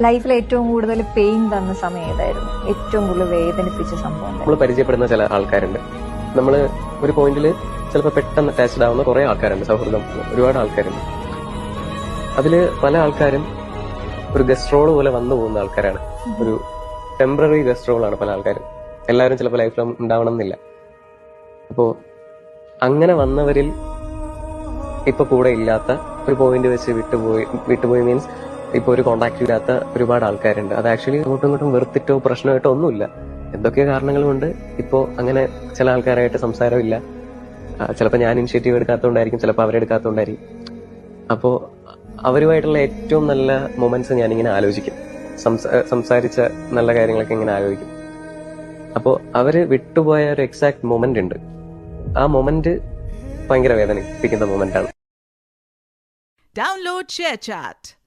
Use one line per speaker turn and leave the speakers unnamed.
ലൈഫിൽ ഏറ്റവും കൂടുതൽ പെയിൻ തന്ന സമയം ഏതായിരുന്നു? ഏറ്റവും കൂടുതൽ വേദനിപ്പിച്ച സംഭവം എന്താ?
നമ്മൾ പരിചയപ്പെടുന്ന ചില ആൾക്കാരുണ്ട്. നമ്മൾ ഒരു പോയിന്റിൽ ചിലപ്പോൾ പെട്ടെന്ന് അറ്റാച്ച്ഡ് ആവുന്ന കുറെ ആൾക്കാരുണ്ട്. സൗഹൃദം ഒരുപാട് ആൾക്കാരുണ്ട്. അതില് പല ആൾക്കാരും ഒരു ഗസ്റ്റ് റോൾ പോലെ വന്നു പോകുന്ന ആൾക്കാരാണ്. ഒരു ടെമ്പററി ഗസ്റ്റ് റോളാണ് പല ആൾക്കാരും. എല്ലാവരും ചിലപ്പോൾ ലൈഫിൽ ഉണ്ടാവണം എന്നില്ല. അപ്പോ അങ്ങനെ വന്നവരിൽ ഇപ്പൊ കൂടെ ഇല്ലാത്ത ഒരു പോയിന്റ് വെച്ച് വിട്ടുപോയി മീൻസ് ഇപ്പൊ ഒരു കോണ്ടാക്ട് ഇല്ലാത്ത ഒരുപാട് ആൾക്കാരുണ്ട്. അത് ആക്ച്വലി അങ്ങോട്ടും ഇങ്ങോട്ടും വെറുത്തിട്ടോ പ്രശ്നമായിട്ടോ ഒന്നുമില്ല. എന്തൊക്കെയോ കാരണങ്ങൾ കൊണ്ട് ഇപ്പോ അങ്ങനെ ചില ആൾക്കാരായിട്ട് സംസാരമില്ല. ചിലപ്പോൾ ഞാൻ ഇനിഷ്യേറ്റീവ് എടുക്കാത്തതുകൊണ്ടായിരിക്കും, ചിലപ്പോൾ അവരെടുക്കാത്തതുകൊണ്ടായിരിക്കും. അപ്പോ അവരുമായിട്ടുള്ള ഏറ്റവും നല്ല മൊമെന്റ്സ് ഞാനിങ്ങനെ ആലോചിക്കും. സംസാരിച്ച നല്ല കാര്യങ്ങളൊക്കെ ഇങ്ങനെ ആലോചിക്കും. അപ്പോ അവര് വിട്ടുപോയ ഒരു എക്സാക്ട് മൊമെന്റ് ഉണ്ട്. ആ മൊമെന്റ് ഭയങ്കര വേദനിപ്പിക്കുന്ന മൊമെന്റ് ആണ്.
Download ShareChat.